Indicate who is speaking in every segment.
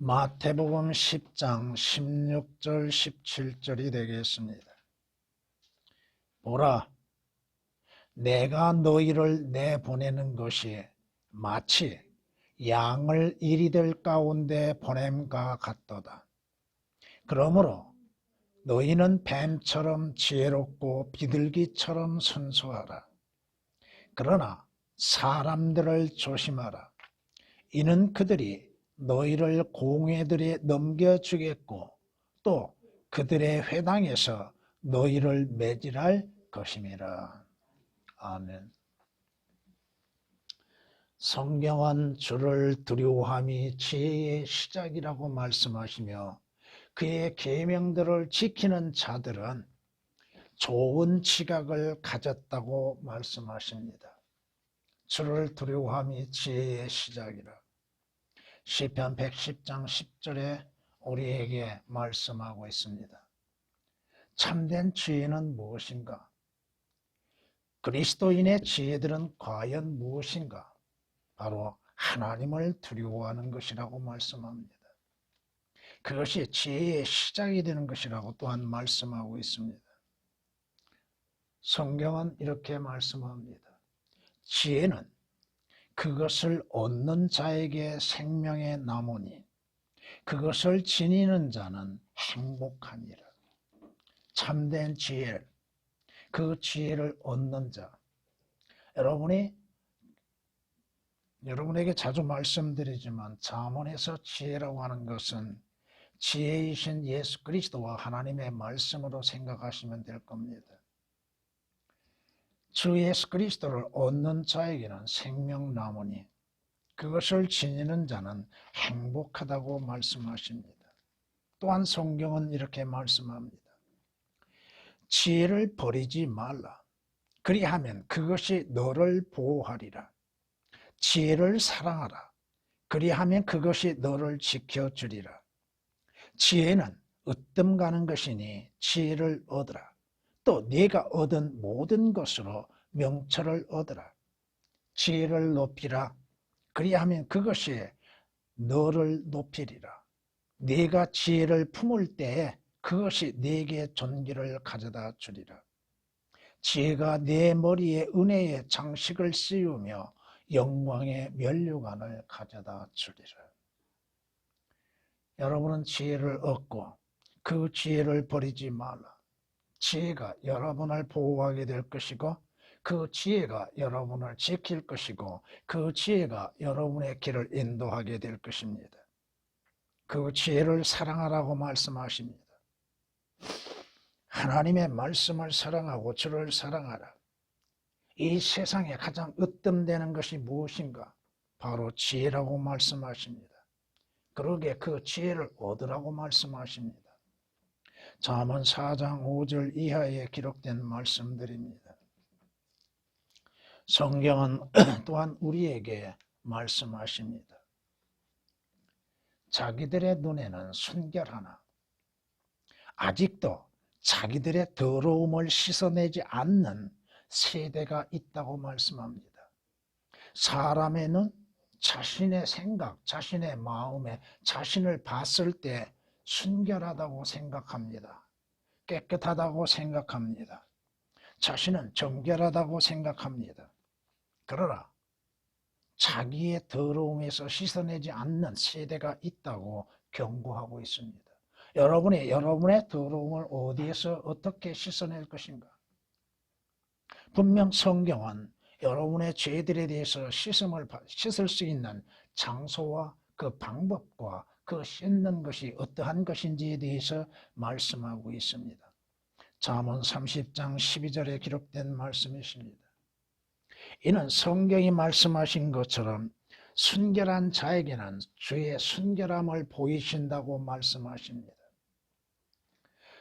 Speaker 1: 마태복음 10장 16절 17절이 되겠습니다. 보라, 내가 너희를 내보내는 것이 마치 양을 이리들 가운데 보냄과 같도다. 그러므로 너희는 뱀처럼 지혜롭고 비둘기처럼 순수하라. 그러나 사람들을 조심하라. 이는 그들이 너희를 공회들에 넘겨주겠고 또 그들의 회당에서 너희를 매질할 것임이라. 아멘. 성경은 주를 두려워함이 지혜의 시작이라고 말씀하시며 그의 계명들을 지키는 자들은 좋은 지각을 가졌다고 말씀하십니다. 주를 두려워함이 지혜의 시작이라. 시편 110장 10절에 우리에게 말씀하고 있습니다. 참된 지혜는 무엇인가? 그리스도인의 지혜들은 과연 무엇인가? 바로 하나님을 두려워하는 것이라고 말씀합니다. 그것이 지혜의 시작이 되는 것이라고 또한 말씀하고 있습니다. 성경은 이렇게 말씀합니다. 지혜는 그것을 얻는 자에게 생명의 나무니 그것을 지니는 자는 행복하니라. 참된 지혜, 그 지혜를 얻는 자. 여러분에게 자주 말씀드리지만 잠언에서 지혜라고 하는 것은 지혜이신 예수 그리스도와 하나님의 말씀으로 생각하시면 될 겁니다. 주 예수 그리스도를 얻는 자에게는 생명나무니 그것을 지니는 자는 행복하다고 말씀하십니다. 또한 성경은 이렇게 말씀합니다. 지혜를 버리지 말라. 그리하면 그것이 너를 보호하리라. 지혜를 사랑하라. 그리하면 그것이 너를 지켜주리라. 지혜는 으뜸 가는 것이니 지혜를 얻으라. 또 네가 얻은 모든 것으로 명철을 얻으라. 지혜를 높이라. 그리하면 그것이 너를 높이리라. 네가 지혜를 품을 때에 그것이 네게 존귀를 가져다 주리라. 지혜가 네 머리에 은혜의 장식을 씌우며 영광의 면류관을 가져다 주리라. 여러분은 지혜를 얻고 그 지혜를 버리지 말라. 지혜가 여러분을 보호하게 될 것이고 그 지혜가 여러분을 지킬 것이고 그 지혜가 여러분의 길을 인도하게 될 것입니다. 그 지혜를 사랑하라고 말씀하십니다. 하나님의 말씀을 사랑하고 주를 사랑하라. 이 세상에 가장 으뜸되는 것이 무엇인가? 바로 지혜라고 말씀하십니다. 그러기에 그 지혜를 얻으라고 말씀하십니다. 잠언 4장 5절 이하에 기록된 말씀들입니다. 성경은 또한 우리에게 말씀하십니다. 자기들의 눈에는 순결하나 아직도 자기들의 더러움을 씻어내지 않는 세대가 있다고 말씀합니다. 사람의 눈, 자신의 생각, 자신의 마음에 자신을 봤을 때 순결하다고 생각합니다. 깨끗하다고 생각합니다. 자신은 정결하다고 생각합니다. 그러나 자기의 더러움에서 씻어내지 않는 세대가 있다고 경고하고 있습니다. 여러분의 더러움을 어디에서 어떻게 씻어낼 것인가? 분명 성경은 여러분의 죄들에 대해서 씻을 수 있는 장소와 그 방법과 그 씻는 것이 어떠한 것인지에 대해서 말씀하고 있습니다. 잠언 30장 12절에 기록된 말씀이십니다. 이는 성경이 말씀하신 것처럼 순결한 자에게는 주의 순결함을 보이신다고 말씀하십니다.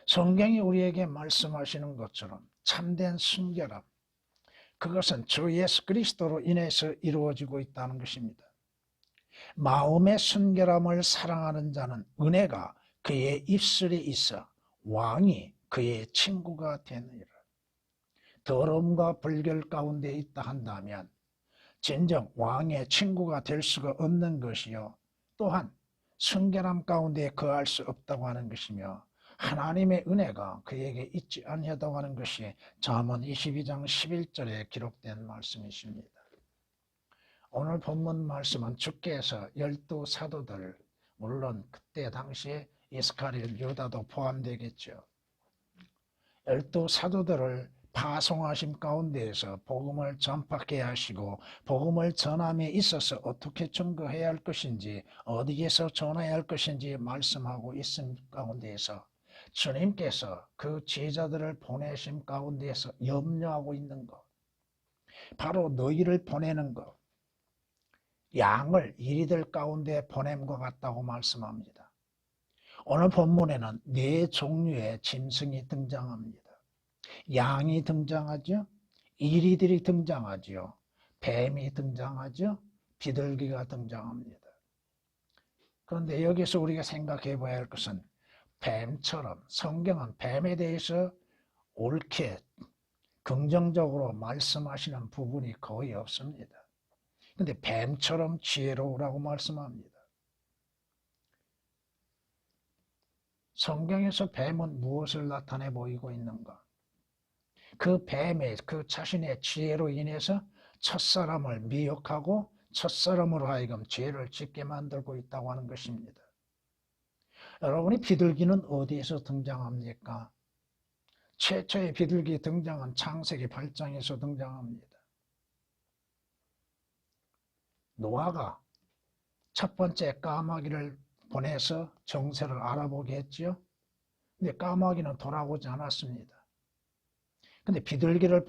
Speaker 1: 성경이 우리에게 말씀하시는 것처럼 참된 순결함, 그것은 주 예수 그리스도로 인해서 이루어지고 있다는 것입니다. 마음의 순결함을 사랑하는 자는 은혜가 그의 입술에 있어 왕이 그의 친구가 되느니라. 더러움과 불결 가운데 있다 한다면 진정 왕의 친구가 될 수가 없는 것이요, 또한 순결함 가운데 거할 수 없다고 하는 것이며 하나님의 은혜가 그에게 있지 아니하다고 하는 것이 잠언 22장 11절에 기록된 말씀이십니다. 오늘 본문 말씀은 주께서 12사도들, 물론 그때 당시에 이스카리온 유다도 포함되겠죠. 12사도들을 파송하심 가운데에서 복음을 전파케 하시고 복음을 전함에 있어서 어떻게 증거해야 할 것인지 어디에서 전해야 할 것인지 말씀하고 있음 가운데에서 주님께서 그 제자들을 보내심 가운데에서 염려하고 있는 것, 바로 너희를 보내는 것, 양을 이리들 가운데 보냄과 같다고 말씀합니다. 오늘 본문에는 네 종류의 짐승이 등장합니다. 양이 등장하죠. 이리들이 등장하죠. 뱀이 등장하죠. 비둘기가 등장합니다. 그런데 여기서 우리가 생각해 봐야 할 것은 뱀처럼 성경은 뱀에 대해서 옳게 긍정적으로 말씀하시는 부분이 거의 없습니다. 그런데 뱀처럼 지혜로우라고 말씀합니다. 성경에서 뱀은 무엇을 나타내 보이고 있는가? 그 뱀의 그 자신의 지혜로 인해서 첫사람을 미혹하고 첫사람으로 하여금 죄를 짓게 만들고 있다고 하는 것입니다. 여러분이 비둘기는 어디에서 등장합니까? 최초의 비둘기 등장은 창세기 8장에서 등장합니다. 노아가 첫 번째 까마귀를 보내서 정세를 알아보게 했죠. 근데 까마귀는 돌아오지 않았습니다. 근데 비둘기를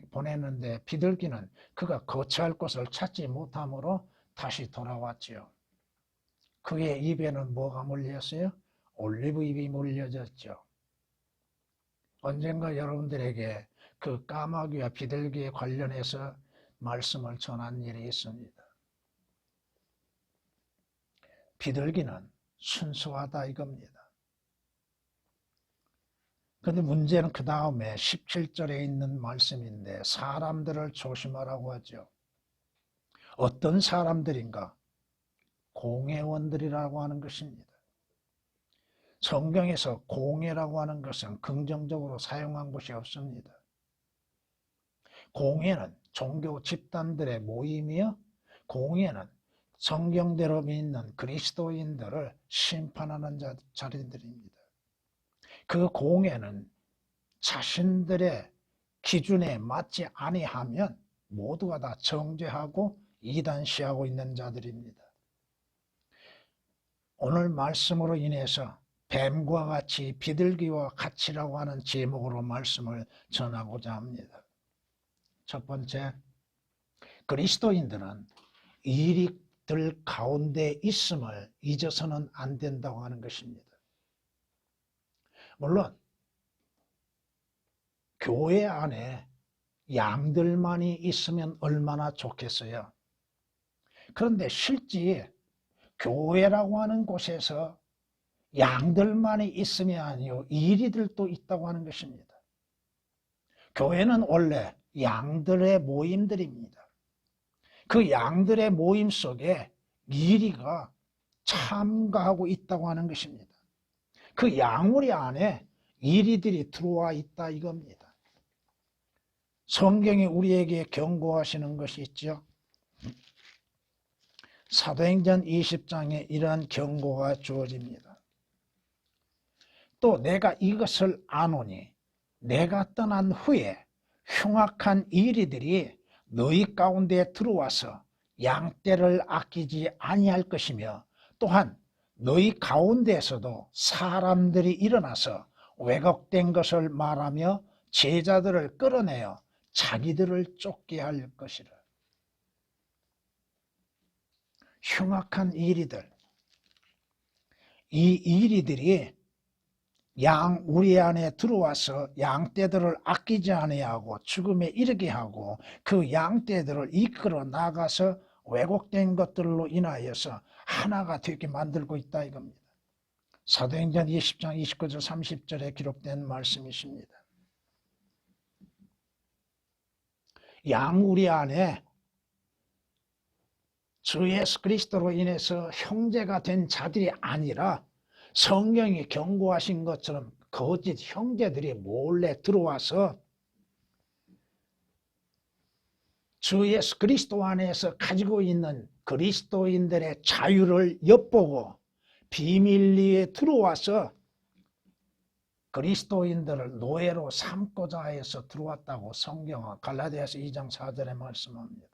Speaker 1: 보냈는데 비둘기는 그가 거처할 곳을 찾지 못함으로 다시 돌아왔지요. 그의 입에는 뭐가 물렸어요? 올리브잎이 물려졌죠. 언젠가 여러분들에게 그 까마귀와 비둘기에 관련해서 말씀을 전한 일이 있습니다. 비둘기는 순수하다 이겁니다. 그런데 문제는 그 다음에 17절에 있는 말씀인데 사람들을 조심하라고 하죠. 어떤 사람들인가? 공회원들이라고 하는 것입니다. 성경에서 공회라고 하는 것은 긍정적으로 사용한 것이 없습니다. 공회는 종교 집단들의 모임이요. 공회는 성경대로 믿는 그리스도인들을 심판하는 자리들입니다. 그 공회는 자신들의 기준에 맞지 아니하면 모두가 다 정죄하고 이단시하고 있는 자들입니다. 오늘 말씀으로 인해서 뱀과 같이 비둘기와 같이라고 하는 제목으로 말씀을 전하고자 합니다. 첫 번째, 그리스도인들은 이리들 가운데 있음을 잊어서는 안 된다고 하는 것입니다. 물론 교회 안에 양들만이 있으면 얼마나 좋겠어요. 그런데 실제 교회라고 하는 곳에서 양들만이 있음이 아니요 이리들도 있다고 하는 것입니다. 교회는 원래 양들의 모임들입니다. 그 양들의 모임 속에 이리가 참가하고 있다고 하는 것입니다. 그 양우리 안에 이리들이 들어와 있다 이겁니다. 성경이 우리에게 경고하시는 것이 있죠. 사도행전 20장에 이러한 경고가 주어집니다. 또 내가 이것을 아노니 내가 떠난 후에 흉악한 이리들이 너희 가운데 들어와서 양떼를 아끼지 아니할 것이며 또한 너희 가운데에서도 사람들이 일어나서 왜곡된 것을 말하며 제자들을 끌어내어 자기들을 쫓게 할 것이라. 흉악한 이리들, 이 이리들이 우리 안에 들어와서 양떼들을 아끼지 아니하고 죽음에 이르게 하고 그 양떼들을 이끌어 나가서 왜곡된 것들로 인하여서 하나가 되게 만들고 있다 이겁니다. 사도행전 20장 29절 30절에 기록된 말씀이십니다. 양 우리 안에 주 예수 그리스도로 인해서 형제가 된 자들이 아니라 성경이 경고하신 것처럼 거짓 형제들이 몰래 들어와서 주 예수 그리스도 안에서 가지고 있는 그리스도인들의 자유를 엿보고 비밀리에 들어와서 그리스도인들을 노예로 삼고자 해서 들어왔다고 성경은 갈라디아서 2장 4절에 말씀합니다.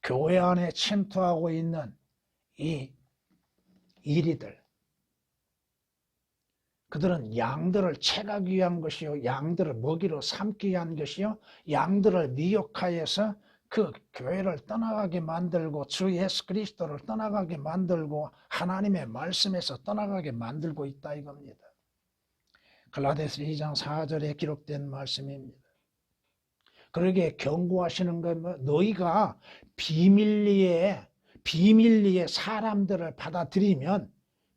Speaker 1: 교회 안에 침투하고 있는 이 이리들, 그들은 양들을 채가기 위한 것이요, 양들을 먹이로 삼기 위한 것이요, 양들을 미혹하여서 그 교회를 떠나가게 만들고 주 예수 그리스도를 떠나가게 만들고 하나님의 말씀에서 떠나가게 만들고 있다 이겁니다. 갈라디아서 2장 4절에 기록된 말씀입니다. 그러게 경고하시는 건 너희가 비밀리에 사람들을 받아들이면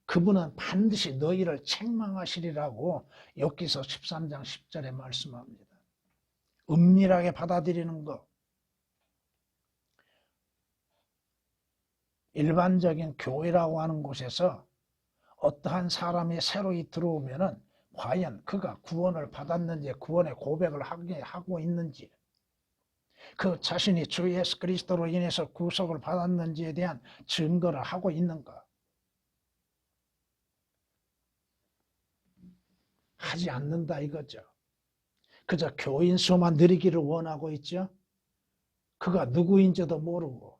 Speaker 1: 그분은 반드시 너희를 책망하시리라고 욥기서 13장 10절에 말씀합니다. 은밀하게 받아들이는 것. 일반적인 교회라고 하는 곳에서 어떠한 사람이 새로이 들어오면은 과연 그가 구원을 받았는지, 구원의 고백을 하고 있는지, 그 자신이 주 예수 그리스도로 인해서 구속을 받았는지에 대한 증거를 하고 있는가? 하지 않는다 이거죠. 그저 교인수만 누리기를 원하고 있죠. 그가 누구인지도 모르고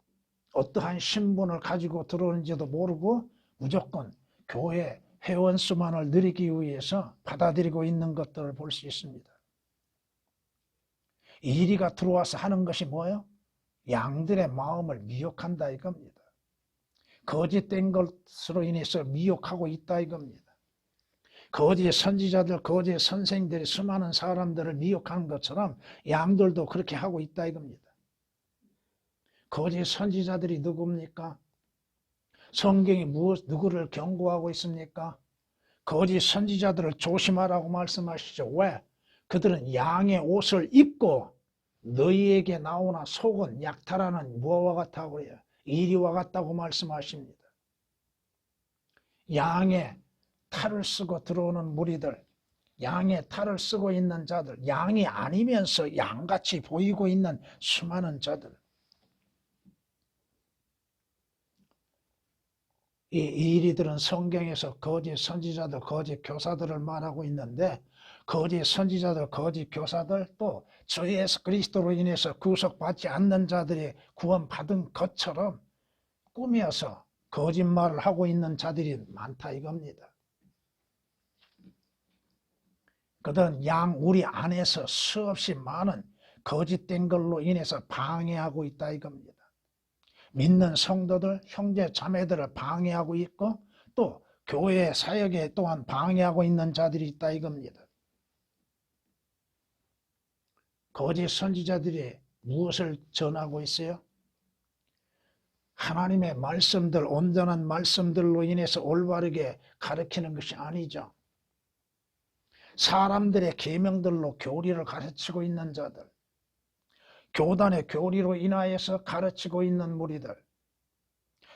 Speaker 1: 어떠한 신분을 가지고 들어오는지도 모르고 무조건 교회 회원수만을 누리기 위해서 받아들이고 있는 것들을 볼 수 있습니다. 이리가 들어와서 하는 것이 뭐예요? 양들의 마음을 미혹한다 이겁니다. 거짓된 것으로 인해서 미혹하고 있다 이겁니다. 거짓 선지자들, 거짓 선생들이 수많은 사람들을 미혹하는 것처럼 양들도 그렇게 하고 있다 이겁니다. 거짓 선지자들이 누굽니까? 성경이 누구를 경고하고 있습니까? 거짓 선지자들을 조심하라고 말씀하시죠. 왜? 그들은 양의 옷을 입고 너희에게 나오나 속은 약탈하는 무화과 같다고 해요. 이리와 같다고 말씀하십니다. 양의 탈을 쓰고 들어오는 무리들, 양의 탈을 쓰고 있는 자들, 양이 아니면서 양같이 보이고 있는 수많은 자들. 이 이리들은 성경에서 거짓 선지자들, 거짓 교사들을 말하고 있는데 거짓 선지자들, 거짓 교사들 또 주 예수 그리스도로 인해서 구속받지 않는 자들이 구원받은 것처럼 꾸며서 거짓말을 하고 있는 자들이 많다 이겁니다. 그들은 양 우리 안에서 수없이 많은 거짓된 걸로 인해서 방해하고 있다 이겁니다. 믿는 성도들, 형제 자매들을 방해하고 있고 또 교회 사역에 또한 방해하고 있는 자들이 있다 이겁니다. 거짓 선지자들이 무엇을 전하고 있어요? 하나님의 말씀들, 온전한 말씀들로 인해서 올바르게 가르치는 것이 아니죠. 사람들의 계명들로 교리를 가르치고 있는 자들, 교단의 교리로 인하여서 가르치고 있는 무리들,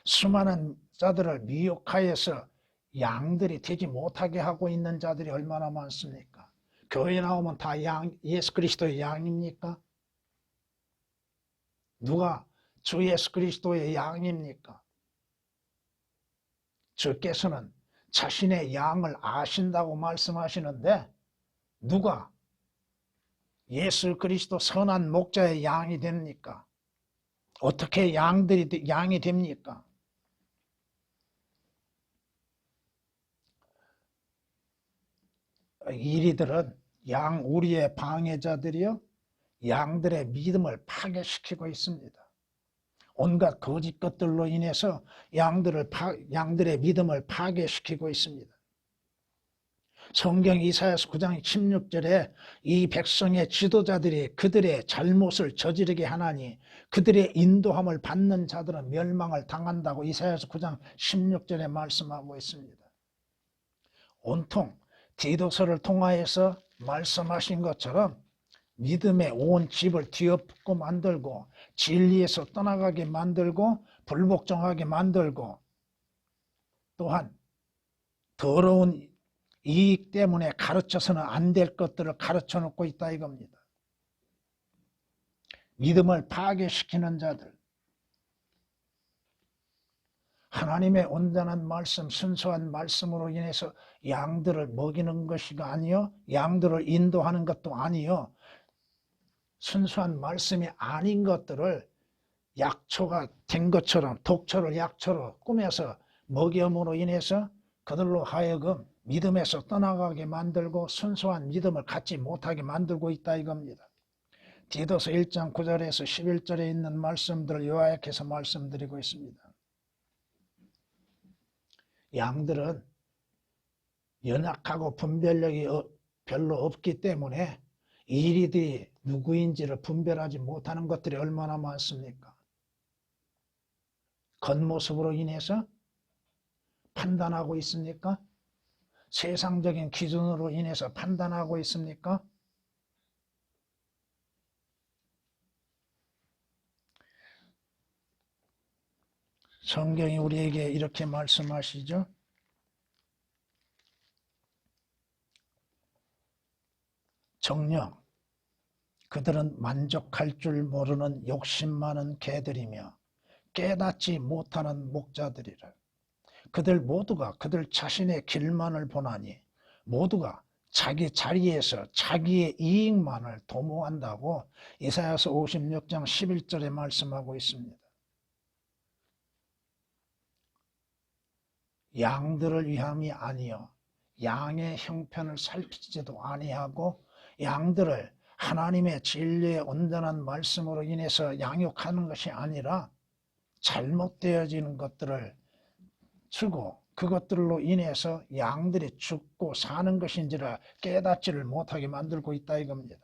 Speaker 1: 수많은 자들을 미혹하여서 양들이 되지 못하게 하고 있는 자들이 얼마나 많습니까? 교회 나오면 다 예수 그리스도의 양입니까? 누가 주 예수 그리스도의 양입니까? 주께서는 자신의 양을 아신다고 말씀하시는데 누가 예수 그리스도 선한 목자의 양이 됩니까? 어떻게 양들이 양이 됩니까? 이리들은 양 우리의 방해자들이요 양들의 믿음을 파괴시키고 있습니다. 온갖 거짓 것들로 인해서 양들의 믿음을 파괴시키고 있습니다. 성경 이사야서 9장 16절에 이 백성의 지도자들이 그들의 잘못을 저지르게 하나니 그들의 인도함을 받는 자들은 멸망을 당한다고 이사야서 9장 16절에 말씀하고 있습니다. 온통 디도서를 통하여서 말씀하신 것처럼 믿음의 온 집을 뒤엎고 만들고 진리에서 떠나가게 만들고 불복종하게 만들고 또한 더러운 이익 때문에 가르쳐서는 안 될 것들을 가르쳐 놓고 있다 이겁니다. 믿음을 파괴시키는 자들, 하나님의 온전한 말씀, 순수한 말씀으로 인해서 양들을 먹이는 것이 아니요, 양들을 인도하는 것도 아니요, 순수한 말씀이 아닌 것들을 약초가 된 것처럼 독초를 약초로 꾸며서 먹임으로 인해서 그들로 하여금 믿음에서 떠나가게 만들고 순수한 믿음을 갖지 못하게 만들고 있다 이겁니다. 디도서 1장 9절에서 11절에 있는 말씀들을 요약해서 말씀드리고 있습니다. 양들은 연약하고 분별력이 별로 없기 때문에 이리들이 누구인지를 분별하지 못하는 것들이 얼마나 많습니까? 겉모습으로 인해서 판단하고 있습니까? 세상적인 기준으로 인해서 판단하고 있습니까? 성경이 우리에게 이렇게 말씀하시죠. 정녕 그들은 만족할 줄 모르는 욕심 많은 개들이며 깨닫지 못하는 목자들이라. 그들 모두가 그들 자신의 길만을 보나니 모두가 자기 자리에서 자기의 이익만을 도모한다고 이사야서 56장 11절에 말씀하고 있습니다. 양들을 위함이 아니요 양의 형편을 살피지도 아니하고 양들을 하나님의 진리의 온전한 말씀으로 인해서 양육하는 것이 아니라 잘못되어지는 것들을 주고 그것들로 인해서 양들이 죽고 사는 것인지라 깨닫지를 못하게 만들고 있다 이겁니다.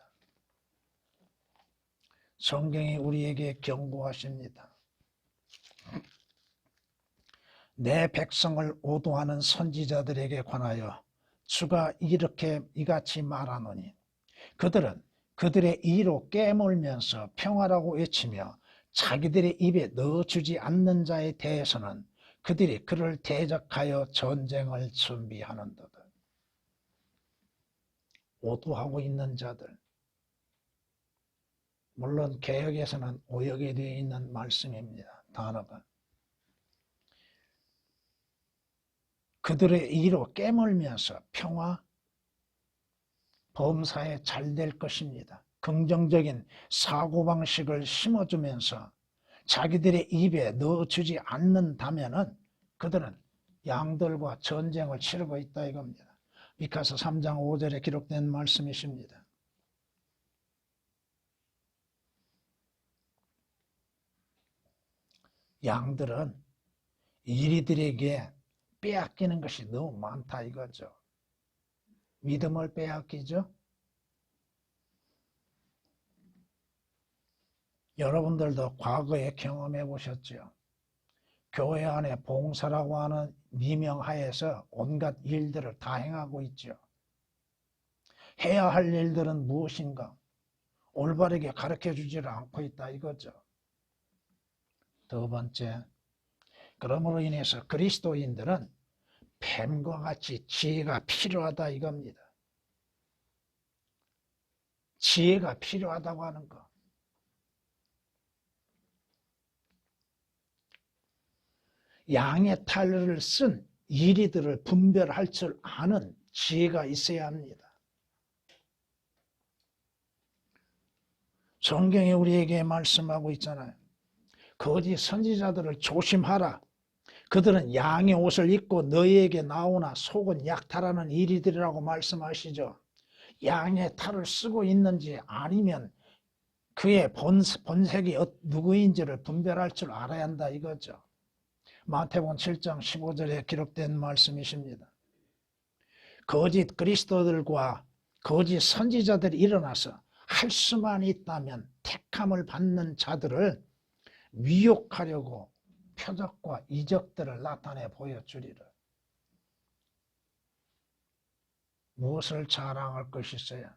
Speaker 1: 성경이 우리에게 경고하십니다. 내 백성을 오도하는 선지자들에게 관하여 주가 이같이 말하노니 그들은 그들의 이로 깨물면서 평화라고 외치며 자기들의 입에 넣어주지 않는 자에 대해서는 그들이 그를 대적하여 전쟁을 준비하는도다. 오도하고 있는 자들, 물론 개역에서는 오역에 되어 있는 말씀입니다. 단어가. 그들의 이로 깨물면서 평화, 범사에 잘 될 것입니다. 긍정적인 사고방식을 심어주면서 자기들의 입에 넣어주지 않는다면 그들은 양들과 전쟁을 치르고 있다 이겁니다. 미카서 3장 5절에 기록된 말씀이십니다. 양들은 이리들에게 빼앗기는 것이 너무 많다 이거죠. 믿음을 빼앗기죠. 여러분들도 과거에 경험해 보셨죠. 교회 안에 봉사라고 하는 미명하에서 온갖 일들을 다 행하고 있죠. 해야 할 일들은 무엇인가? 올바르게 가르쳐주지를 않고 있다 이거죠. 두 번째, 그러므로 인해서 그리스도인들은 뱀과 같이 지혜가 필요하다 이겁니다. 지혜가 필요하다고 하는 것. 양의 탈을 쓴 이리들을 분별할 줄 아는 지혜가 있어야 합니다. 성경이 우리에게 말씀하고 있잖아요. 거짓 선지자들을 조심하라. 그들은 양의 옷을 입고 너희에게 나오나 속은 약탈하는 이리들이라고 말씀하시죠. 양의 탈을 쓰고 있는지 아니면 그의 본색이 누구인지를 분별할 줄 알아야 한다 이거죠. 마태복음 7장 15절에 기록된 말씀이십니다. 거짓 그리스도들과 거짓 선지자들이 일어나서 할 수만 있다면 택함을 받는 자들을 미혹하려고 표적과 이적들을 나타내 보여주리라. 무엇을 자랑할 것이세요?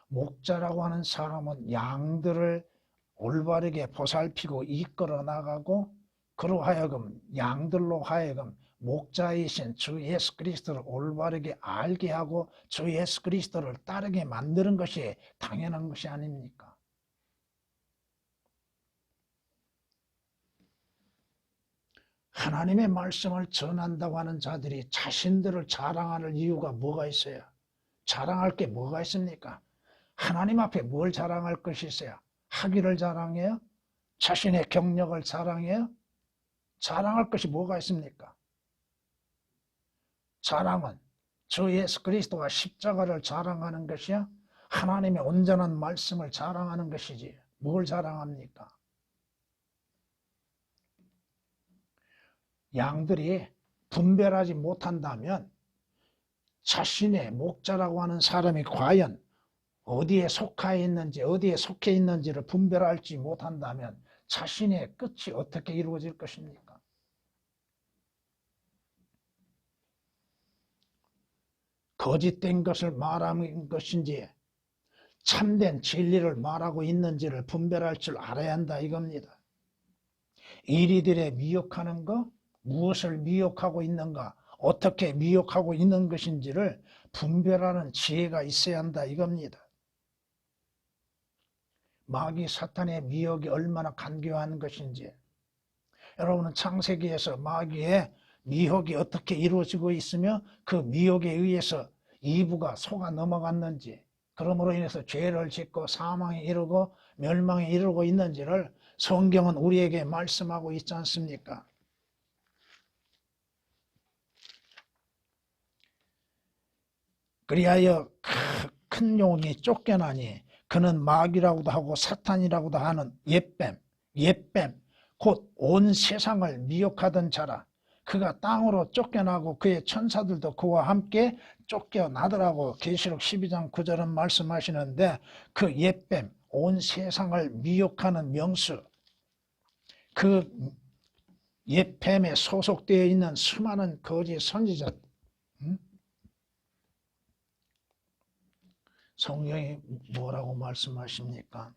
Speaker 1: 목자라고 하는 사람은 양들을 올바르게 보살피고 이끌어 나가고 그로 하여금 양들로 하여금 목자이신 주 예수 그리스도를 올바르게 알게 하고 주 예수 그리스도를 따르게 만드는 것이 당연한 것이 아닙니까? 하나님의 말씀을 전한다고 하는 자들이 자신들을 자랑하는 이유가 뭐가 있어요? 자랑할 게 뭐가 있습니까? 하나님 앞에 뭘 자랑할 것이 있어요? 학위를 자랑해요? 자신의 경력을 자랑해요? 자랑할 것이 뭐가 있습니까? 자랑은 주 예수 그리스도와 십자가를 자랑하는 것이야? 하나님의 온전한 말씀을 자랑하는 것이지. 뭘 자랑합니까? 양들이 분별하지 못한다면 자신의 목자라고 하는 사람이 과연 어디에 속해 있는지 어디에 속해 있는지를 분별하지 못한다면 자신의 끝이 어떻게 이루어질 것입니까? 거짓된 것을 말하는 것인지 참된 진리를 말하고 있는지를 분별할 줄 알아야 한다 이겁니다. 이리들의 미혹하는 것, 무엇을 미혹하고 있는가, 어떻게 미혹하고 있는 것인지를 분별하는 지혜가 있어야 한다 이겁니다. 마귀 사탄의 미혹이 얼마나 간교한 것인지, 여러분은 창세기에서 마귀의 미혹이 어떻게 이루어지고 있으며 그 미혹에 의해서 이브가 속아 넘어갔는지, 그러므로 인해서 죄를 짓고 사망에 이르고 멸망에 이르고 있는지를 성경은 우리에게 말씀하고 있지 않습니까? 그리하여 큰 용이 쫓겨나니 그는 마귀라고도 하고 사탄이라고도 하는 옛뱀 곧 온 세상을 미혹하던 자라. 그가 땅으로 쫓겨나고 그의 천사들도 그와 함께 쫓겨나더라고. 계시록 12장 9절은 말씀하시는데 그 옛뱀, 온 세상을 미혹하는 명수, 그 옛뱀에 소속되어 있는 수많은 거짓 선지자, 성경이 뭐라고 말씀하십니까?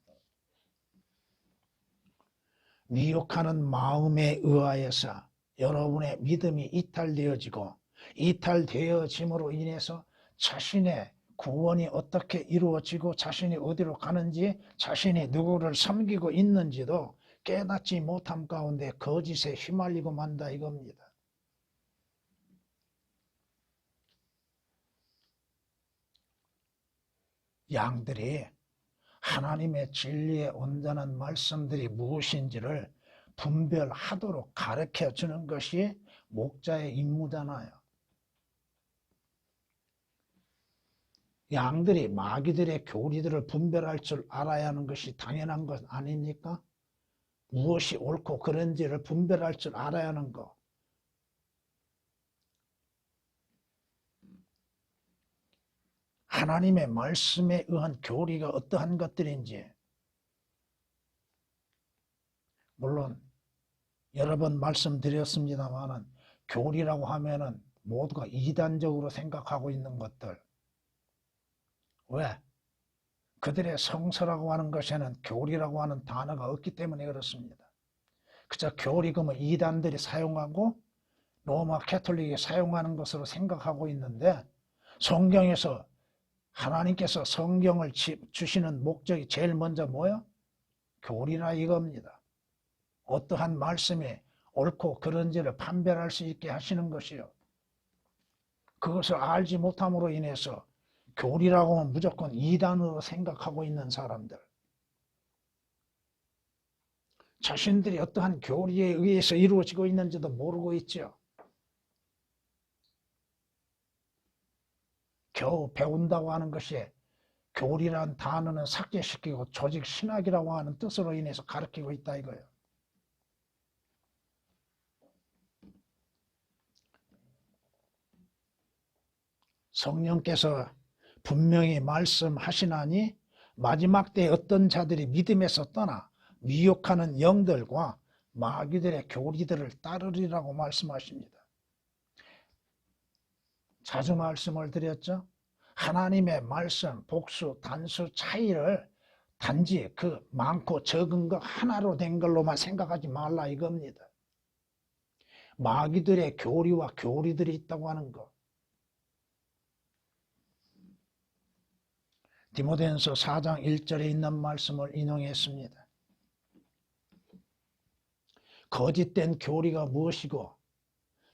Speaker 1: 미혹하는 마음에 의하여서 여러분의 믿음이 이탈되어지고 이탈되어짐으로 인해서 자신의 구원이 어떻게 이루어지고 자신이 어디로 가는지 자신이 누구를 섬기고 있는지도 깨닫지 못함 가운데 거짓에 휘말리고 만다 이겁니다. 양들이 하나님의 진리의 온전한 말씀들이 무엇인지를 분별하도록 가르쳐주는 것이 목자의 임무잖아요. 양들이 마귀들의 교리들을 분별할 줄 알아야 하는 것이 당연한 것 아닙니까? 무엇이 옳고 그른지를 분별할 줄 알아야 하는 것. 하나님의 말씀에 의한 교리가 어떠한 것들인지, 물론 여러 번 말씀드렸습니다만 교리라고 하면은 모두가 이단적으로 생각하고 있는 것들. 왜? 그들의 성서라고 하는 것에는 교리라고 하는 단어가 없기 때문에 그렇습니다. 그저 교리금은 이단들이 사용하고 로마 캐톨릭이 사용하는 것으로 생각하고 있는데, 성경에서 하나님께서 성경을 주시는 목적이 제일 먼저 뭐예요? 교리라 이겁니다. 어떠한 말씀이 옳고 그른지를 판별할 수 있게 하시는 것이요. 그것을 알지 못함으로 인해서 교리라고 하면 무조건 이단으로 생각하고 있는 사람들. 자신들이 어떠한 교리에 의해서 이루어지고 있는지도 모르고 있죠. 겨우 배운다고 하는 것이 교리란 단어는 삭제시키고 조직 신학이라고 하는 뜻으로 인해서 가르치고 있다 이거예요. 성령께서 분명히 말씀하시나니 마지막 때에 어떤 자들이 믿음에서 떠나 미혹하는 영들과 마귀들의 교리들을 따르리라고 말씀하십니다. 자주 말씀을 드렸죠. 하나님의 말씀, 복수, 단수 차이를 단지 그 많고 적은 거 하나로 된 걸로만 생각하지 말라 이겁니다. 마귀들의 교리와 교리들이 있다고 하는 거. 디모데전서 4장 1절에 있는 말씀을 인용했습니다. 거짓된 교리가 무엇이고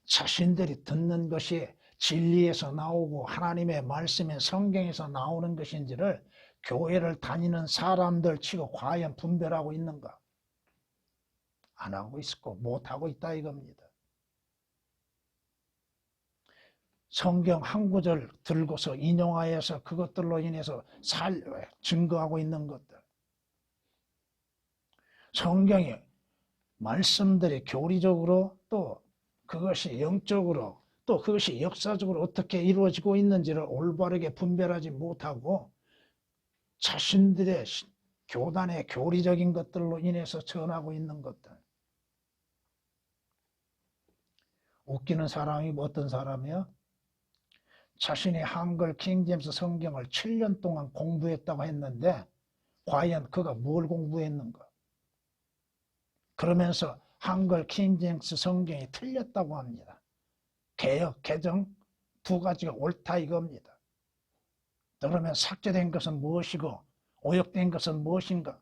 Speaker 1: 자신들이 듣는 것이 진리에서 나오고 하나님의 말씀인 성경에서 나오는 것인지를 교회를 다니는 사람들 치고 과연 분별하고 있는가? 안 하고 있고 못하고 있다 이겁니다. 성경 한 구절 들고서 인용하여서 그것들로 인해서 증거하고 있는 것들. 성경의 말씀들이 교리적으로 또 그것이 영적으로 또 그것이 역사적으로 어떻게 이루어지고 있는지를 올바르게 분별하지 못하고 자신들의 교단의 교리적인 것들로 인해서 전하고 있는 것들. 웃기는 사람이 어떤 사람이요? 자신이 한글 킹제임스 성경을 7년 동안 공부했다고 했는데 과연 그가 뭘 공부했는가? 그러면서 한글 킹제임스 성경이 틀렸다고 합니다. 개역, 개정 두 가지가 옳다 이겁니다. 그러면 삭제된 것은 무엇이고 오역된 것은 무엇인가?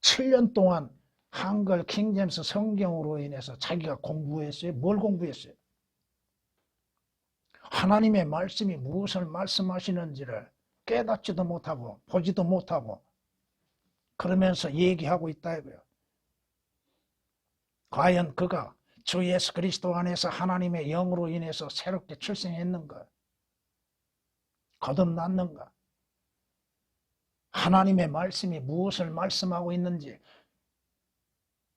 Speaker 1: 7년 동안 한글 킹제임스 성경으로 인해서 자기가 공부했어요. 뭘 공부했어요? 하나님의 말씀이 무엇을 말씀하시는지를 깨닫지도 못하고 보지도 못하고 그러면서 얘기하고 있다 이거예요. 과연 그가 주 예수 그리스도 안에서 하나님의 영으로 인해서 새롭게 출생했는가? 거듭났는가? 하나님의 말씀이 무엇을 말씀하고 있는지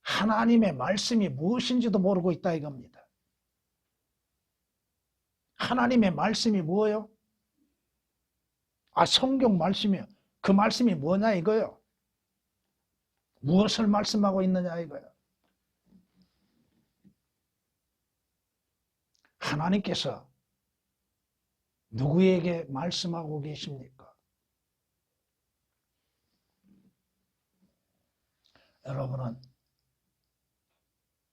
Speaker 1: 하나님의 말씀이 무엇인지도 모르고 있다 이겁니다. 하나님의 말씀이 뭐예요? 성경 말씀이요. 그 말씀이 뭐냐 이거요. 무엇을 말씀하고 있느냐 이거요. 하나님께서 누구에게 말씀하고 계십니까? 여러분은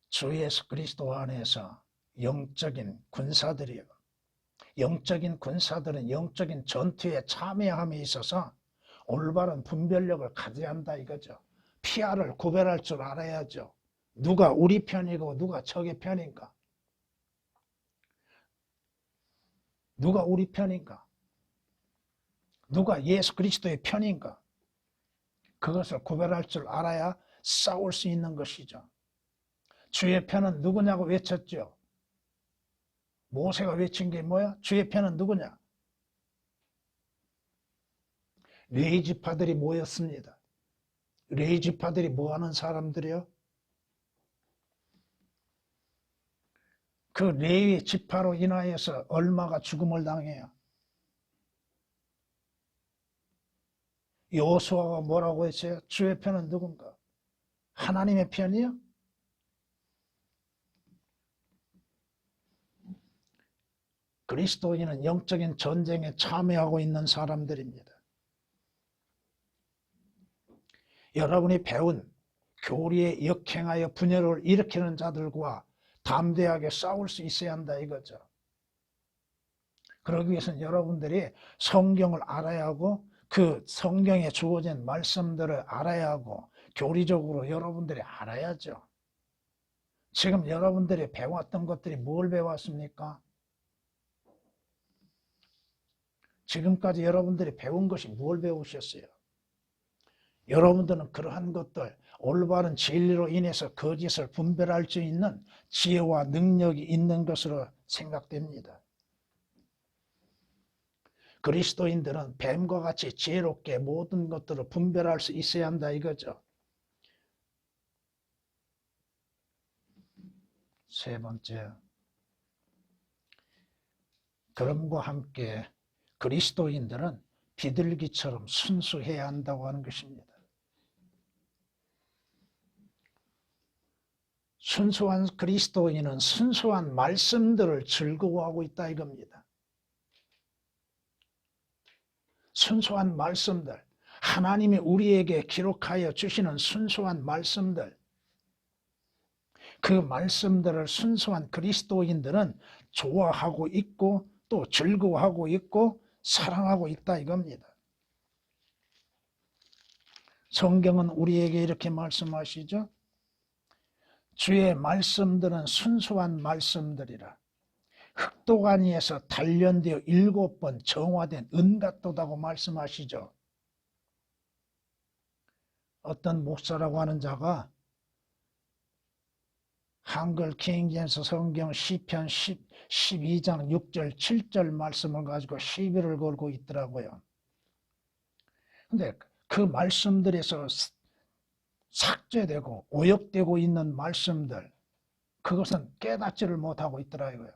Speaker 1: 주 예수 그리스도 안에서 영적인 군사들이요. 영적인 군사들은 영적인 전투에 참여함에 있어서 올바른 분별력을 가져야 한다 이거죠. 피아를 구별할 줄 알아야죠. 누가 우리 편이고 누가 적의 편인가? 누가 우리 편인가? 누가 예수 그리스도의 편인가? 그것을 구별할 줄 알아야 싸울 수 있는 것이죠. 주의 편은 누구냐고 외쳤죠. 모세가 외친 게 뭐야? 주의 편은 누구냐? 레위 지파들이 모였습니다. 레위 지파들이 뭐하는 사람들이요? 그 레위 지파로 인하여서 얼마가 죽음을 당해요. 여호수아가 뭐라고 했어요? 주의 편은 누군가? 하나님의 편이요? 그리스도인은 영적인 전쟁에 참여하고 있는 사람들입니다. 여러분이 배운 교리에 역행하여 분열을 일으키는 자들과 담대하게 싸울 수 있어야 한다 이거죠. 그러기 위해서는 여러분들이 성경을 알아야 하고 그 성경에 주어진 말씀들을 알아야 하고 교리적으로 여러분들이 알아야죠. 지금 여러분들이 배웠던 것들이 뭘 배웠습니까? 지금까지 여러분들이 배운 것이 뭘 배우셨어요? 여러분들은 그러한 것들, 올바른 진리로 인해서 거짓을 분별할 수 있는 지혜와 능력이 있는 것으로 생각됩니다. 그리스도인들은 뱀과 같이 지혜롭게 모든 것들을 분별할 수 있어야 한다 이거죠. 세 번째, 그럼과 함께 그리스도인들은 비둘기처럼 순수해야 한다고 하는 것입니다. 순수한 그리스도인은 순수한 말씀들을 즐거워하고 있다 이겁니다. 순수한 말씀들, 하나님이 우리에게 기록하여 주시는 순수한 말씀들, 그 말씀들을 순수한 그리스도인들은 좋아하고 있고 또 즐거워하고 있고 사랑하고 있다 이겁니다. 성경은 우리에게 이렇게 말씀하시죠. 주의 말씀들은 순수한 말씀들이라. 흑도가니에서 단련되어 7번 정화된 은 같도다고 말씀하시죠. 어떤 목사라고 하는 자가 한글 킹제임스 성경 시편 12장 6절 7절 말씀을 가지고 시비를 걸고 있더라고요. 근데 그 말씀들에서 삭제되고 오역되고 있는 말씀들, 그것은 깨닫지를 못하고 있더라고요.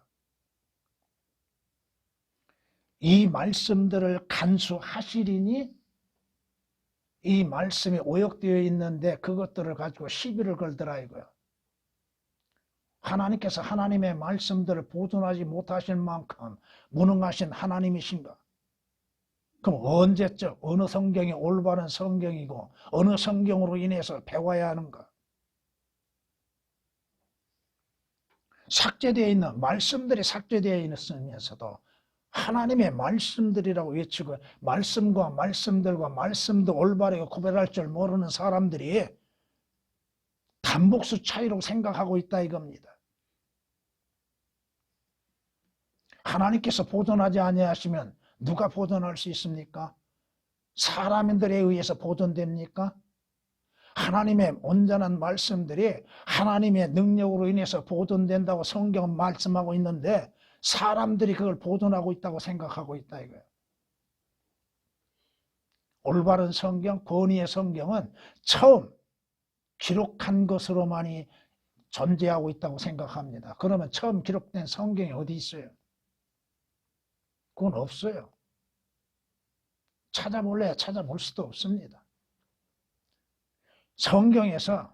Speaker 1: 이 말씀들을 간수하시리니 이 말씀이 오역되어 있는데 그것들을 가지고 시비를 걸더라고요. 하나님께서 하나님의 말씀들을 보존하지 못하실 만큼 무능하신 하나님이신가? 그럼 언제적 어느 성경이 올바른 성경이고 어느 성경으로 인해서 배워야 하는가? 삭제되어 있는 말씀들이 삭제되어 있으면서도 하나님의 말씀들이라고 외치고 말씀과 말씀들과 말씀도 올바르게 구별할 줄 모르는 사람들이 단복수 차이로 생각하고 있다 이겁니다. 하나님께서 보존하지 아니하시면 누가 보존할 수 있습니까? 사람들에 의해서 보존됩니까? 하나님의 온전한 말씀들이 하나님의 능력으로 인해서 보존된다고 성경은 말씀하고 있는데 사람들이 그걸 보존하고 있다고 생각하고 있다 이거예요. 올바른 성경, 권위의 성경은 처음 기록한 것으로만이 존재하고 있다고 생각합니다. 그러면 처음 기록된 성경이 어디 있어요? 그건 없어요. 찾아볼래야 찾아볼 수도 없습니다. 성경에서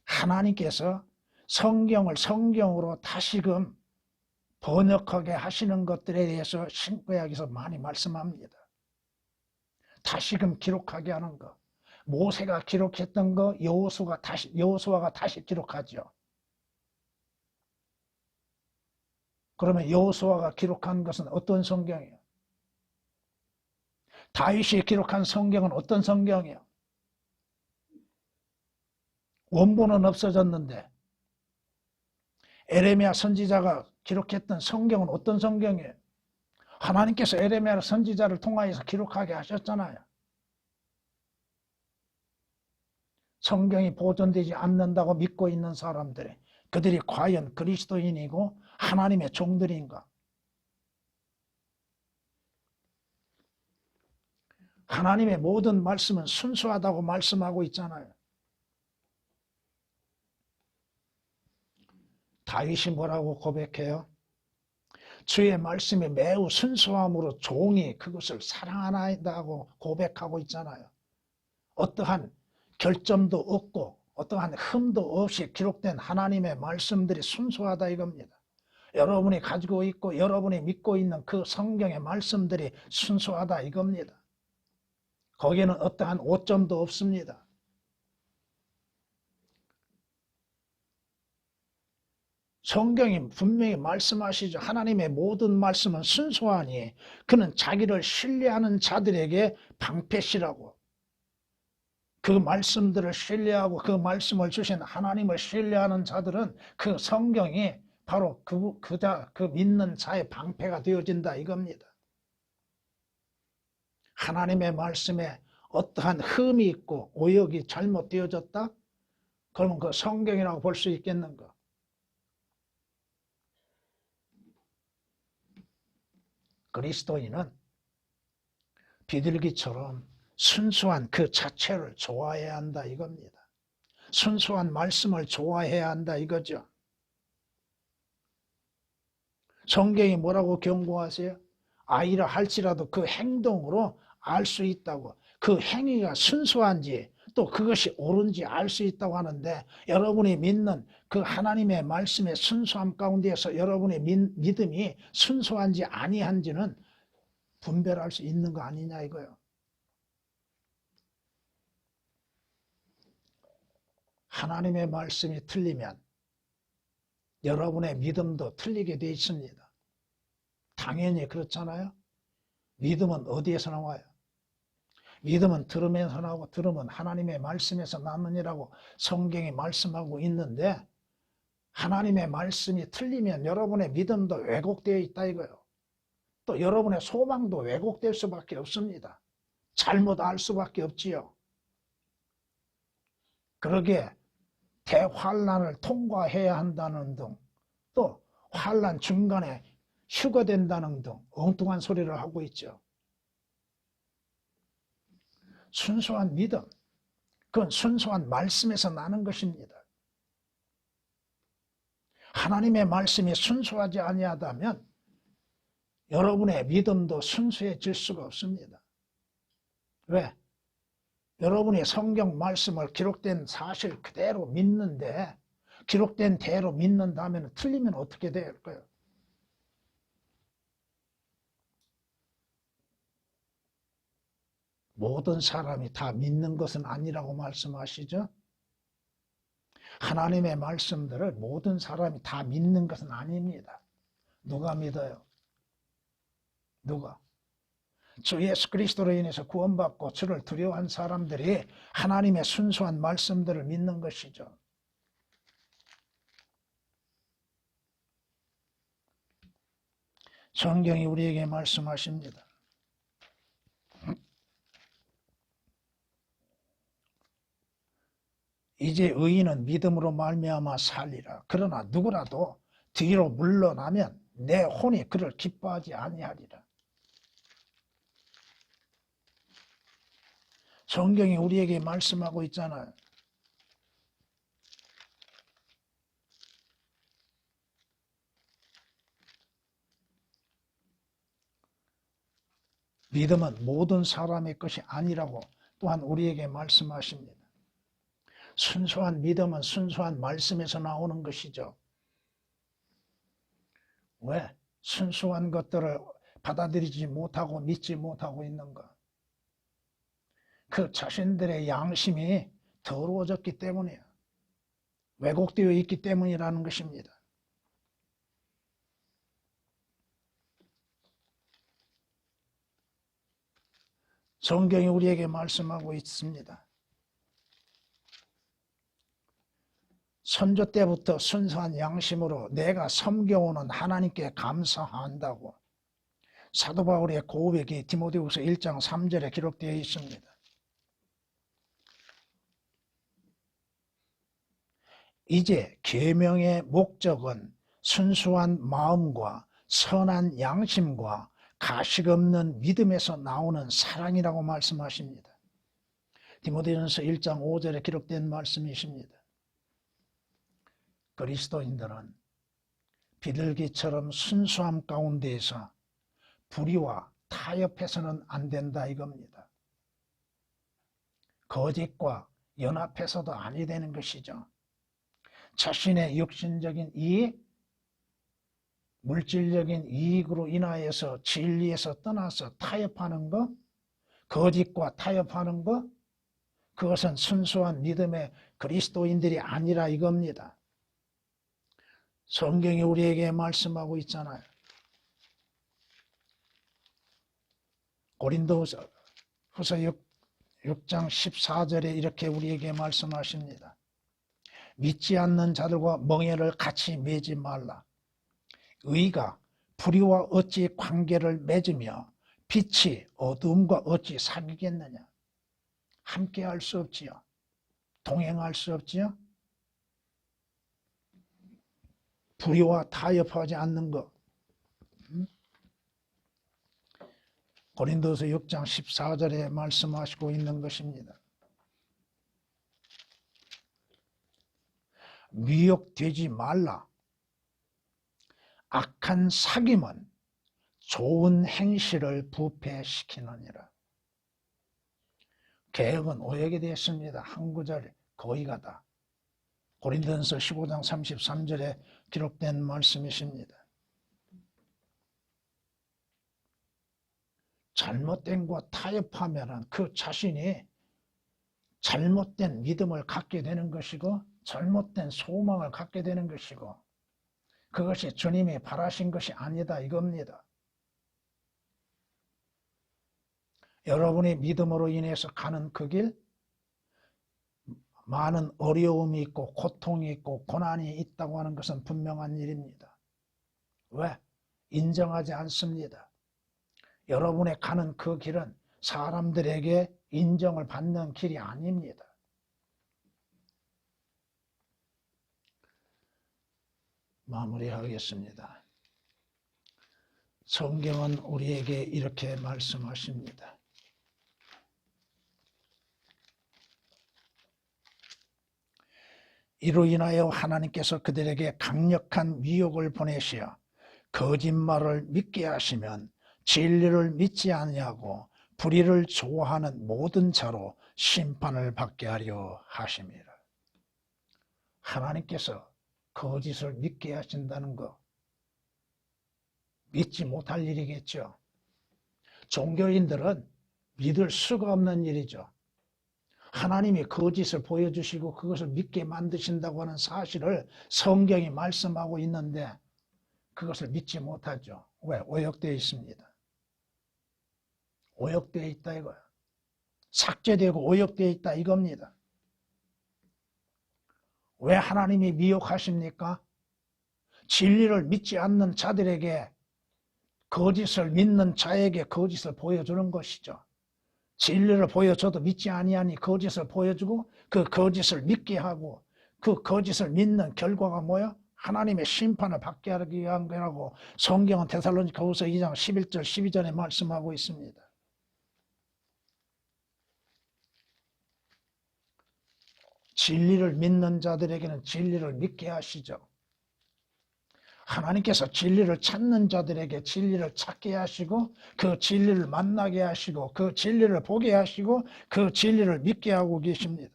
Speaker 1: 하나님께서 성경을 성경으로 다시금 번역하게 하시는 것들에 대해서 신구약에서 많이 말씀합니다. 다시금 기록하게 하는 것. 모세가 기록했던 거 여호수아가 다시 기록하죠. 그러면 여호수아가 기록한 것은 어떤 성경이에요? 다윗이 기록한 성경은 어떤 성경이에요? 원본은 없어졌는데 에레미야 선지자가 기록했던 성경은 어떤 성경이에요? 하나님께서 에레미야 선지자를 통하여서 기록하게 하셨잖아요. 성경이 보존되지 않는다고 믿고 있는 사람들이 그들이 과연 그리스도인이고 하나님의 종들인가? 하나님의 모든 말씀은 순수하다고 말씀하고 있잖아요. 다윗이 뭐라고 고백해요? 주의 말씀이 매우 순수함으로 종이 그것을 사랑하나이다고 고백하고 있잖아요. 어떠한 결점도 없고 어떠한 흠도 없이 기록된 하나님의 말씀들이 순수하다 이겁니다. 여러분이 가지고 있고 여러분이 믿고 있는 그 성경의 말씀들이 순수하다 이겁니다. 거기에는 어떠한 오점도 없습니다. 성경이 분명히 말씀하시죠. 하나님의 모든 말씀은 순수하니 그는 자기를 신뢰하는 자들에게 방패시라고. 그 말씀들을 신뢰하고 그 말씀을 주신 하나님을 신뢰하는 자들은 그 성경이 바로 그 믿는 자의 방패가 되어진다 이겁니다. 하나님의 말씀에 어떠한 흠이 있고 오역이 잘못되어졌다? 그러면 그 성경이라고 볼 수 있겠는가? 그리스도인은 비둘기처럼 순수한 그 자체를 좋아해야 한다 이겁니다. 순수한 말씀을 좋아해야 한다 이거죠. 성경이 뭐라고 경고하세요? 아이라 할지라도 그 행동으로 알 수 있다고. 그 행위가 순수한지 또 그것이 옳은지 알 수 있다고 하는데 여러분이 믿는 그 하나님의 말씀의 순수함 가운데에서 여러분의 믿음이 순수한지 아니한지는 분별할 수 있는 거 아니냐 이거요. 하나님의 말씀이 틀리면 여러분의 믿음도 틀리게 돼 있습니다. 당연히 그렇잖아요. 믿음은 어디에서 나와요? 믿음은 들으면서 나오고 들으면 하나님의 말씀에서 나느니라고 성경이 말씀하고 있는데 하나님의 말씀이 틀리면 여러분의 믿음도 왜곡되어 있다 이거예요. 또 여러분의 소망도 왜곡될 수밖에 없습니다. 잘못 알 수밖에 없지요. 그러기에 대환란을 통과해야 한다는 등 또 환란 중간에 휴거된다는 등 엉뚱한 소리를 하고 있죠. 순수한 믿음, 그건 순수한 말씀에서 나는 것입니다. 하나님의 말씀이 순수하지 아니하다면 여러분의 믿음도 순수해질 수가 없습니다. 왜? 여러분이 성경 말씀을 기록된 사실 그대로 믿는데 기록된 대로 믿는다면 틀리면 어떻게 될까요? 모든 사람이 다 믿는 것은 아니라고 말씀하시죠? 하나님의 말씀들을 모든 사람이 다 믿는 것은 아닙니다. 누가 믿어요? 누가? 주 예수 그리스도로 인해서 구원받고 주를 두려워한 사람들이 하나님의 순수한 말씀들을 믿는 것이죠. 성경이 우리에게 말씀하십니다. 이제 의인은 믿음으로 말미암아 살리라. 그러나 누구라도 뒤로 물러나면 내 혼이 그를 기뻐하지 아니하리라. 성경이 우리에게 말씀하고 있잖아요. 믿음은 모든 사람의 것이 아니라고 또한 우리에게 말씀하십니다. 순수한 믿음은 순수한 말씀에서 나오는 것이죠. 왜? 순수한 것들을 받아들이지 못하고 믿지 못하고 있는가? 그 자신들의 양심이 더러워졌기 때문이에요. 왜곡되어 있기 때문이라는 것입니다. 성경이 우리에게 말씀하고 있습니다. 선조 때부터 순수한 양심으로 내가 섬겨오는 하나님께 감사한다고 사도 바울의 고백이 디모데후서 1장 3절에 기록되어 있습니다. 이제 계명의 목적은 순수한 마음과 선한 양심과 가식 없는 믿음에서 나오는 사랑이라고 말씀하십니다. 디모데전서 1장 5절에 기록된 말씀이십니다. 그리스도인들은 비둘기처럼 순수함 가운데에서 불의와 타협해서는 안 된다 이겁니다. 거짓과 연합해서도 아니 되는 것이죠. 자신의 육신적인 이익, 물질적인 이익으로 인하여서 진리에서 떠나서 타협하는 것, 거짓과 타협하는 것, 그것은 순수한 믿음의 그리스도인들이 아니라 이겁니다. 성경이 우리에게 말씀하고 있잖아요. 고린도후서 6장 14절에 이렇게 우리에게 말씀하십니다. 믿지 않는 자들과 멍에를 같이 매지 말라. 의가 불의와 어찌 관계를 맺으며 빛이 어두움과 어찌 사귀겠느냐. 함께 할 수 없지요. 동행할 수 없지요. 불의와 타협하지 않는 것. 고린도서 6장 14절에 말씀하시고 있는 것입니다. 미혹되지 말라. 악한 사귐은 좋은 행실을 부패시키느니라. 개혁은 오역이 되었습니다. 한 구절 거의가 다. 고린도전서 15장 33절에 기록된 말씀이십니다. 잘못된 거 타협하면 그 자신이 잘못된 믿음을 갖게 되는 것이고 잘못된 소망을 갖게 되는 것이고 그것이 주님이 바라신 것이 아니다 이겁니다. 여러분이 믿음으로 인해서 가는 그 길, 많은 어려움이 있고 고통이 있고 고난이 있다고 하는 것은 분명한 일입니다. 왜? 인정하지 않습니다. 여러분의 가는 그 길은 사람들에게 인정을 받는 길이 아닙니다. 마무리하겠습니다. 성경은 우리에게 이렇게 말씀하십니다. 이로 인하여 하나님께서 그들에게 강력한 미혹을 보내시어 거짓말을 믿게 하시면 진리를 믿지 아니하고 불의를 좋아하는 모든 자로 심판을 받게 하려 하심이라. 하나님께서 거짓을 믿게 하신다는 거 믿지 못할 일이겠죠. 종교인들은 믿을 수가 없는 일이죠. 하나님이 거짓을 보여주시고 그것을 믿게 만드신다고 하는 사실을 성경이 말씀하고 있는데 그것을 믿지 못하죠. 왜? 오역되어 있습니다. 오역되어 있다 이거야. 삭제되고 오역되어 있다 이겁니다. 왜 하나님이 미혹하십니까? 진리를 믿지 않는 자들에게 거짓을 믿는 자에게 거짓을 보여주는 것이죠. 진리를 보여줘도 믿지 아니하니 거짓을 보여주고 그 거짓을 믿게 하고 그 거짓을 믿는 결과가 뭐야? 하나님의 심판을 받게 하기 위한 거라고 성경은 데살로니가후서 2장 11절 12절에 말씀하고 있습니다. 진리를 믿는 자들에게는 진리를 믿게 하시죠. 하나님께서 진리를 찾는 자들에게 진리를 찾게 하시고 그 진리를 만나게 하시고 그 진리를 보게 하시고 그 진리를 믿게 하고 계십니다.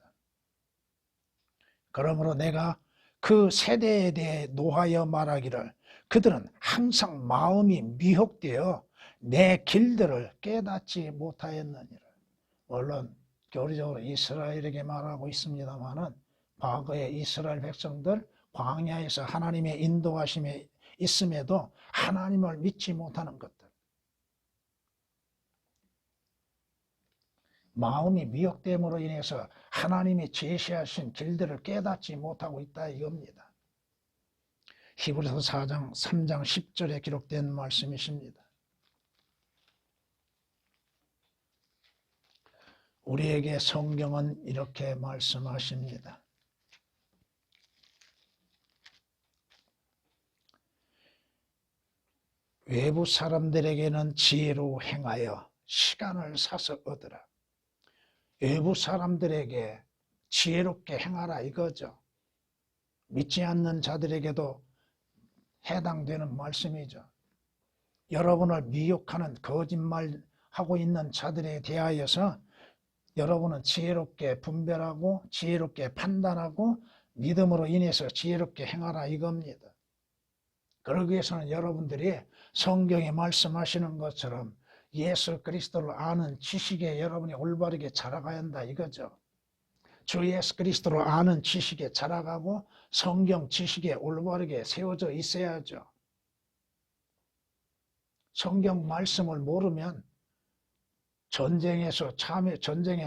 Speaker 1: 그러므로 내가 그 세대에 대해 노하여 말하기를 그들은 항상 마음이 미혹되어 내 길들을 깨닫지 못하였느니라. 물론 교리적으로 이스라엘에게 말하고 있습니다마는 과거의 이스라엘 백성들 광야에서 하나님의 인도하심에 있음에도 하나님을 믿지 못하는 것들. 마음이 미혹됨으로 인해서 하나님이 제시하신 길들을 깨닫지 못하고 있다 이겁니다. 히브리서 4장 3장 10절에 기록된 말씀이십니다. 우리에게 성경은 이렇게 말씀하십니다. 외부 사람들에게는 지혜로 행하여 시간을 사서 얻으라. 외부 사람들에게 지혜롭게 행하라 이거죠. 믿지 않는 자들에게도 해당되는 말씀이죠. 여러분을 미혹하는 거짓말하고 있는 자들에 대하여서 여러분은 지혜롭게 분별하고 지혜롭게 판단하고 믿음으로 인해서 지혜롭게 행하라 이겁니다. 그러기 위해서는 여러분들이 성경에 말씀하시는 것처럼 예수 그리스도를 아는 지식에 여러분이 올바르게 자라가야 한다 이거죠. 주 예수 그리스도를 아는 지식에 자라가고 성경 지식에 올바르게 세워져 있어야죠. 성경 말씀을 모르면 전쟁에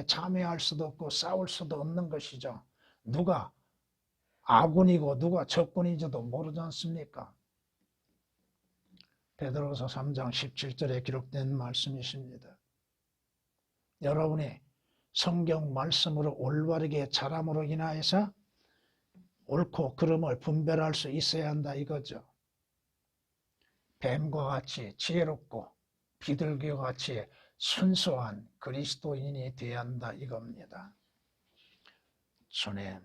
Speaker 1: 참여할 수도 없고 싸울 수도 없는 것이죠. 누가 아군이고 누가 적군인지도 모르지 않습니까? 베드로서 3장 17절에 기록된 말씀이십니다. 여러분이 성경 말씀으로 올바르게 자람으로 인하여서 옳고 그름을 분별할 수 있어야 한다 이거죠. 뱀과 같이 지혜롭고 비둘기와 같이 순수한 그리스도인이 되어야 한다 이겁니다. 주님